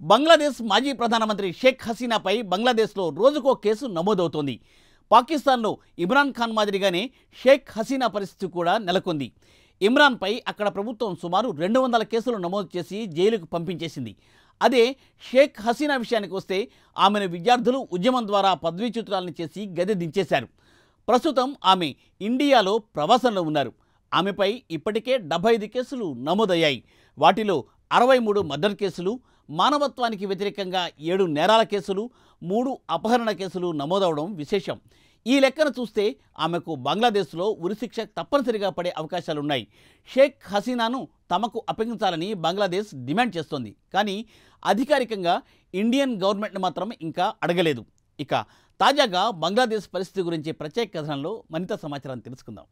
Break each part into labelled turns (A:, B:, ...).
A: బంగ్లాదేశ్ మాజీ ప్రధానమంత్రి షేక్ హసీనాపై బంగ్లాదేశ్లో రోజుకో కేసు నమోదవుతోంది. పాకిస్తాన్లో ఇమ్రాన్ ఖాన్ మాదిరిగానే షేక్ హసీనా పరిస్థితి కూడా నెలకొంది. ఇమ్రాన్పై అక్కడ ప్రభుత్వం సుమారు 200 కేసులు నమోదు చేసి జైలుకు పంపించేసింది. అదే షేక్ హసీనా విషయానికి వస్తే ఆమెను విద్యార్థులు ఉద్యమం ద్వారా పదవీచ్యుతురాలను చేసి గద్దె దించేశారు. ప్రస్తుతం ఆమె ఇండియాలో ప్రవాసంలో ఉన్నారు. ఆమెపై ఇప్పటికే 75 కేసులు నమోదయ్యాయి. వాటిలో 63 మర్డర్ కేసులు, మానవత్వానికి వ్యతిరేకంగా 7 నేరాల కేసులు, 3 అపహరణ కేసులు నమోదవడం విశేషం. ఈ లెక్కను చూస్తే ఆమెకు బంగ్లాదేశ్లో ఉరిశిక్ష తప్పనిసరిగా పడే అవకాశాలున్నాయి. షేక్ హసీనాను తమకు అప్పగించాలని బంగ్లాదేశ్ డిమాండ్ చేస్తోంది. కానీ అధికారికంగా ఇండియన్ గవర్నమెంట్ను మాత్రం ఇంకా అడగలేదు. ఇక తాజాగా బంగ్లాదేశ్ పరిస్థితి గురించి ప్రత్యేక కథనంలో మరింత సమాచారం తెలుసుకుందాం.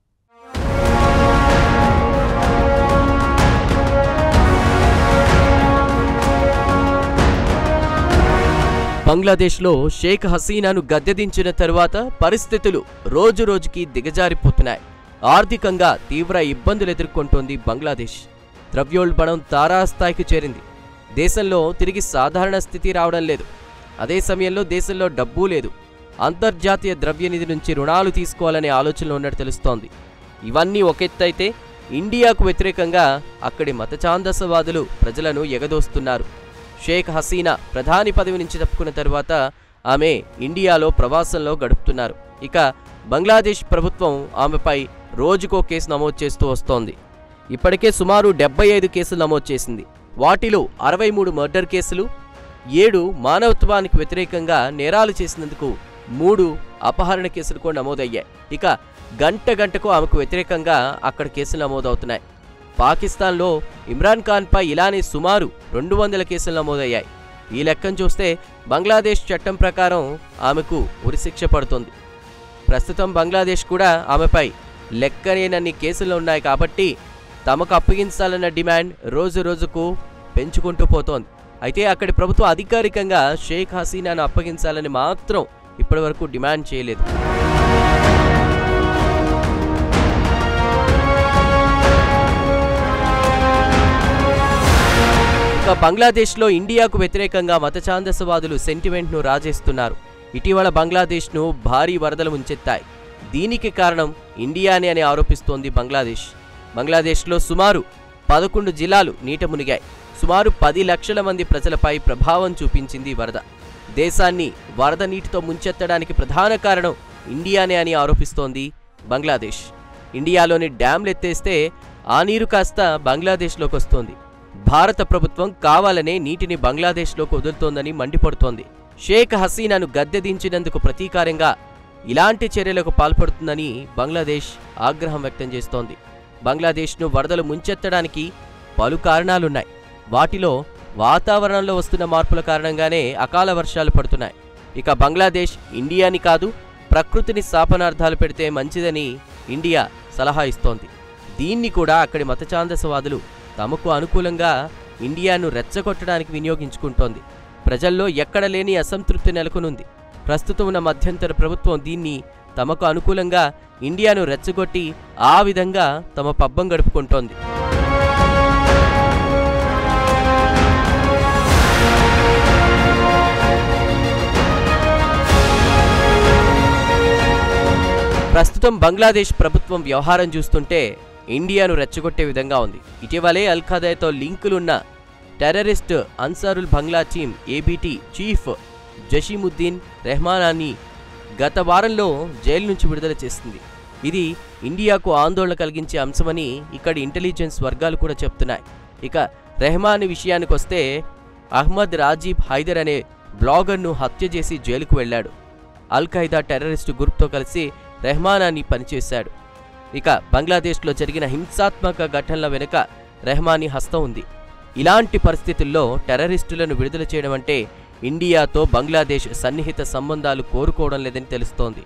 B: బంగ్లాదేశ్లో షేక్ హసీనాను గద్దెదించిన తరువాత పరిస్థితులు రోజురోజుకి దిగజారిపోతున్నాయి. ఆర్థికంగా తీవ్ర ఇబ్బందులు ఎదుర్కొంటోంది బంగ్లాదేశ్. ద్రవ్యోల్బణం తారాస్థాయికి చేరింది. దేశంలో తిరిగి సాధారణ స్థితి రావడం లేదు. అదే సమయంలో దేశంలో డబ్బు లేదు. అంతర్జాతీయ ద్రవ్యనిధి నుంచి రుణాలు తీసుకోవాలనే ఆలోచనలో ఉన్నట్టు తెలుస్తోంది. ఇవన్నీ ఒకెత్తైతే ఇండియాకు వ్యతిరేకంగా అక్కడి మతఛాందసవాదులు ప్రజలను ఎగదోస్తున్నారు. షేక్ హసీనా ప్రధాని పదవి నుంచి తప్పుకున్న తరువాత ఆమె ఇండియాలో ప్రవాసంలో గడుపుతున్నారు. ఇక బంగ్లాదేశ్ ప్రభుత్వం ఆమెపై రోజుకో కేసు నమోదు చేస్తూ వస్తోంది. ఇప్పటికే సుమారు 75 కేసులు నమోదు చేసింది. వాటిలో 63 మర్డర్ కేసులు, 7 మానవత్వానికి వ్యతిరేకంగా నేరాలు చేసినందుకు 3 అపహరణ కేసులు కూడా నమోదయ్యాయి. ఇక గంటకు ఆమెకు వ్యతిరేకంగా అక్కడ కేసులు నమోదవుతున్నాయి. పాకిస్తాన్లో ఇమ్రాన్ ఖాన్పై ఇలానే సుమారు 200 కేసులు నమోదయ్యాయి. ఈ లెక్కను చూస్తే బంగ్లాదేశ్ చట్టం ప్రకారం ఆమెకు ఉరిశిక్ష పడుతుంది. ప్రస్తుతం బంగ్లాదేశ్ కూడా ఆమెపై లెక్కలేనన్ని కేసులు ఉన్నాయి కాబట్టి తమకు అప్పగించాలన్న డిమాండ్ రోజు రోజుకు పెంచుకుంటూ పోతోంది. అయితే అక్కడి ప్రభుత్వం అధికారికంగా షేక్ హసీనాను అప్పగించాలని మాత్రం ఇప్పటివరకు డిమాండ్ చేయలేదు. బంగ్లాదేశ్లో ఇండియాకు వ్యతిరేకంగా మతఛాందసవాదులు సెంటిమెంట్ను రాజేస్తున్నారు. ఇటీవల బంగ్లాదేశ్ను భారీ వరదలు ముంచెత్తాయి. దీనికి కారణం ఇండియానే అని ఆరోపిస్తోంది బంగ్లాదేశ్. బంగ్లాదేశ్లో సుమారు 11 జిల్లాలు నీట మునిగాయి. సుమారు 10 లక్షల మంది ప్రజలపై ప్రభావం చూపించింది వరద. దేశాన్ని వరద నీటితో ముంచెత్తడానికి ప్రధాన కారణం ఇండియానే అని ఆరోపిస్తోంది బంగ్లాదేశ్. ఇండియాలోని డ్యాంలు ఎత్తేస్తే ఆ నీరు కాస్త బంగ్లాదేశ్లోకి వస్తోంది. భారత ప్రభుత్వం కావాలనే నీటిని బంగ్లాదేశ్లోకి వదులుతోందని మండిపడుతోంది. షేక్ హసీనాను గద్దెదించినందుకు ప్రతీకారంగా ఇలాంటి చర్యలకు పాల్పడుతుందని బంగ్లాదేశ్ ఆగ్రహం వ్యక్తం చేస్తోంది. బంగ్లాదేశ్ను వరదలు ముంచెత్తడానికి పలు కారణాలున్నాయి. వాటిలో వాతావరణంలో వస్తున్న మార్పుల కారణంగానే అకాల వర్షాలు పడుతున్నాయి. ఇక బంగ్లాదేశ్ ఇండియాని కాదు, ప్రకృతిని శాపనార్థాలు పెడితే మంచిదని ఇండియా సలహా ఇస్తోంది. దీన్ని కూడా అక్కడి మతఛాందసవాదులు తమకు అనుకూలంగా ఇండియాను రెచ్చగొట్టడానికి వినియోగించుకుంటోంది. ప్రజల్లో ఎక్కడ లేని అసంతృప్తి నెలకొనుంది. ప్రస్తుతం ఉన్న మధ్యంతర ప్రభుత్వం దీన్ని తమకు అనుకూలంగా ఇండియాను రెచ్చగొట్టి ఆ విధంగా తమ పబ్బం గడుపుకుంటోంది. ప్రస్తుతం బంగ్లాదేశ్ ప్రభుత్వం వ్యవహారం చూస్తుంటే ఇండియాను రెచ్చగొట్టే విధంగా ఉంది. ఇటీవలే అల్-ఖైదాతో లింకులున్న టెర్రరిస్ట్ అన్సారుల్ బంగ్లా టీం ఏబీటీ చీఫ్ జషీముద్దీన్ రెహమానాన్ని గత వారంలో జైలు నుంచి విడుదల చేసింది. ఇది ఇండియాకు ఆందోళన కలిగించే అంశమని ఇక్కడి ఇంటెలిజెన్స్ వర్గాలు కూడా చెప్తున్నాయి. ఇక రెహమాన్ విషయానికొస్తే అహ్మద్ రాజీబ్ హైదర్ అనే బ్లాగర్ను హత్య చేసి జైలుకు వెళ్లాడు. అల్-ఖైదా టెర్రరిస్టు గ్రూప్తో కలిసి రెహమానాన్ని పనిచేశాడు. ఇక బంగ్లాదేశ్లో జరిగిన హింసాత్మక ఘటనల వెనుక రెహమానీ హస్తం ఉంది. ఇలాంటి పరిస్థితుల్లో టెర్రరిస్టులను విడుదల చేయడం అంటే ఇండియాతో బంగ్లాదేశ్ సన్నిహిత సంబంధాలు కోరుకోవడం లేదని తెలుస్తోంది.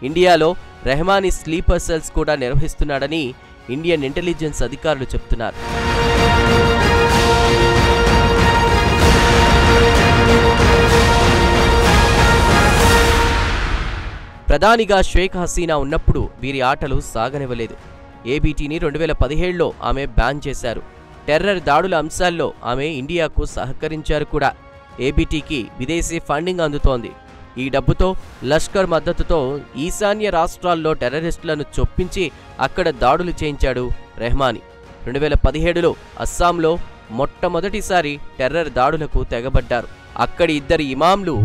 B: ఇండియాలో రెహమానీ స్లీపర్ సెల్స్ కూడా నిర్వహిస్తున్నాడని ఇండియన్ ఇంటెలిజెన్స్ అధికారులు చెబుతున్నారు. ప్రధానిగా షేక్ హసీనా ఉన్నప్పుడు వీరి ఆటలు సాగనివ్వలేదు. ఏబీటీని 2017లో ఆమె బ్యాన్ చేశారు. టెర్రర్ దాడుల అంశాల్లో ఆమె ఇండియాకు సహకరించారు కూడా. ఏబీటీకి విదేశీ ఫండింగ్ అందుతోంది. ఈ డబ్బుతో లష్కర్ మద్దతుతో ఈశాన్య రాష్ట్రాల్లో టెర్రరిస్టులను చొప్పించి అక్కడ దాడులు చేయించాడు రెహమానీ. 2017లో అస్సాంలో మొట్టమొదటిసారి టెర్రర్ దాడులకు తెగబడ్డారు. అక్కడి 2 ఇమాంలు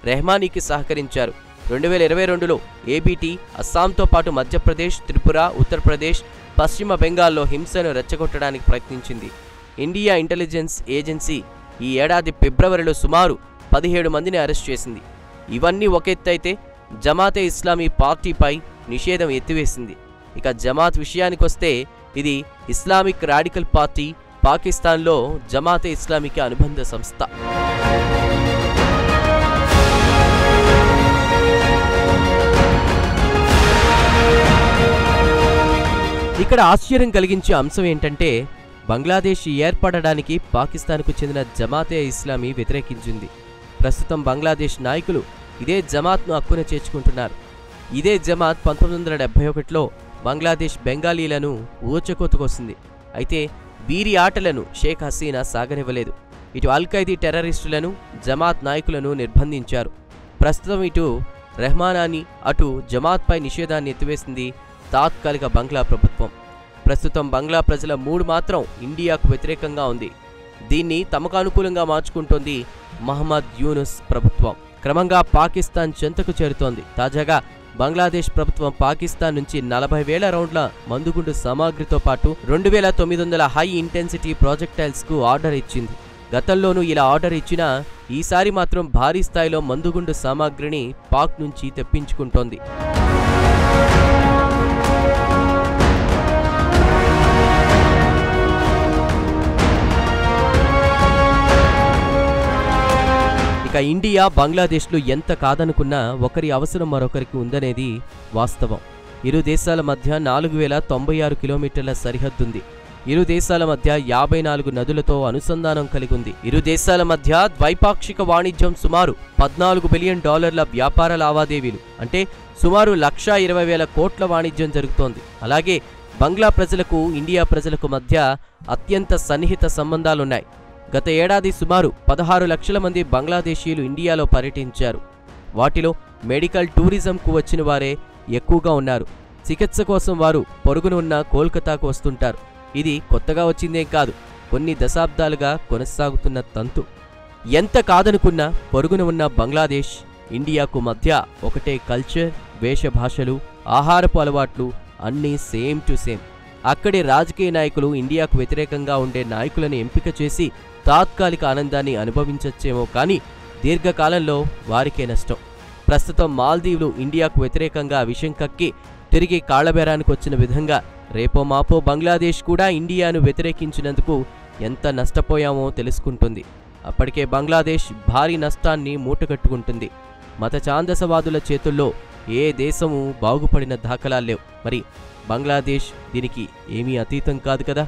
B: రెహమానీకి సహకరించారు. 2022లో ఏబీటీ అస్సాంతో పాటు మధ్యప్రదేశ్, త్రిపుర, ఉత్తరప్రదేశ్, పశ్చిమ బెంగాల్లో హింసను రెచ్చగొట్టడానికి ప్రయత్నించింది. ఇండియా ఇంటెలిజెన్స్ ఏజెన్సీ ఈ ఏడాది ఫిబ్రవరిలో సుమారు 17 మందిని అరెస్ట్ చేసింది. ఇవన్నీ ఒక ఎత్తైతే జమాతే ఇస్లామీ పార్టీపై నిషేధం ఎత్తివేసింది. ఇక జమాత్ విషయానికొస్తే ఇది ఇస్లామిక్ రాడికల్ పార్టీ, పాకిస్తాన్లో జమాతే ఇస్లామీకి అనుబంధ సంస్థ. ఇక్కడ ఆశ్చర్యం కలిగించే అంశం ఏంటంటే బంగ్లాదేశ్ ఏర్పడడానికి పాకిస్తాన్కు చెందిన జమాతే ఇస్లామీ వ్యతిరేకించింది. ప్రస్తుతం బంగ్లాదేశ్ నాయకులు ఇదే జమాత్ను హక్కున చేర్చుకుంటున్నారు. ఇదే జమాత్ 1971లో బంగ్లాదేశ్ బెంగాలీలను ఊచకోతకొస్తుంది. అయితే వీరి ఆటలను షేక్ హసీనా సాగనివ్వలేదు. ఇటు అల్-ఖైదీ టెర్రరిస్టులను, జమాత్ నాయకులను నిర్బంధించారు. ప్రస్తుతం ఇటు రెహమానాని, అటు జమాత్పై నిషేధాన్ని ఎత్తివేసింది తాత్కాలిక బంగ్లా ప్రభుత్వం. ప్రస్తుతం బంగ్లా ప్రజల మూడ్ మాత్రం ఇండియాకు వ్యతిరేకంగా ఉంది. దీన్ని తమకు అనుకూలంగా మార్చుకుంటోంది మహమ్మద్ యూనుస్ ప్రభుత్వం. క్రమంగా పాకిస్తాన్ చెంతకు చేరుతోంది. తాజాగా బంగ్లాదేశ్ ప్రభుత్వం పాకిస్తాన్ నుంచి 40,000 రౌండ్ల మందుగుండు సామాగ్రితో పాటు 2,900 హై ఇంటెన్సిటీ ప్రాజెక్టైల్స్కు ఆర్డర్ ఇచ్చింది. గతంలోనూ ఇలా ఆర్డర్ ఇచ్చినా ఈసారి మాత్రం భారీ స్థాయిలో మందుగుండు సామాగ్రిని పాక్ నుంచి తెప్పించుకుంటోంది. ఇక ఇండియా, బంగ్లాదేశ్లు ఎంత కాదనుకున్నా ఒకరి అవసరం మరొకరికి ఉందనేది వాస్తవం. ఇరు దేశాల మధ్య 4,096 కిలోమీటర్ల సరిహద్దుంది. ఇరు దేశాల మధ్య 54 నదులతో అనుసంధానం కలిగింది. ఇరు దేశాల మధ్య ద్వైపాక్షిక వాణిజ్యం సుమారు $14 బిలియన్ వ్యాపార లావాదేవీలు, అంటే సుమారు 1,20,000 కోట్ల వాణిజ్యం జరుగుతోంది. అలాగే బంగ్లా ప్రజలకు, ఇండియా ప్రజలకు మధ్య అత్యంత సన్నిహిత సంబంధాలున్నాయి. గత ఏడాది సుమారు 16 లక్షల మంది బంగ్లాదేశీయులు ఇండియాలో పర్యటించారు. వాటిలో మెడికల్, టూరిజంకు వచ్చిన వారే ఎక్కువగా ఉన్నారు. చికిత్స కోసం వారు పొరుగున ఉన్న కోల్కతాకు వస్తుంటారు. ఇది కొత్తగా వచ్చిందేం కాదు, కొన్ని దశాబ్దాలుగా కొనసాగుతున్న తంతు. ఎంత కాదనుకున్నా పొరుగున ఉన్న బంగ్లాదేశ్, ఇండియాకు మధ్య ఒకటే కల్చర్, వేషభాషలు, ఆహారపు అలవాట్లు అన్నీ సేమ్ టు సేమ్. అక్కడి రాజకీయ నాయకులు ఇండియాకు వ్యతిరేకంగా ఉండే నాయకులను ఎంపిక చేసి తాత్కాలిక ఆనందాన్ని అనుభవించచ్చేమో కానీ దీర్ఘకాలంలో వారికే నష్టం. ప్రస్తుతం మాల్దీవులు ఇండియాకు వ్యతిరేకంగా విషం కక్కి తిరిగి కాళ్లబేరానికి వచ్చిన విధంగా రేపో మాపో బంగ్లాదేశ్ కూడా ఇండియాను వ్యతిరేకించినందుకు ఎంత నష్టపోయామో తెలుసుకుంటుంది. అప్పటికే బంగ్లాదేశ్ భారీ నష్టాన్ని మూటగట్టుకుంటుంది. మత ఛాందసవాదుల చేతుల్లో ఏ దేశమూ బాగుపడిన దాఖలాల్లేవు. మరి బంగ్లాదేశ్ దీనికి ఏమీ అతీతం కాదు కదా.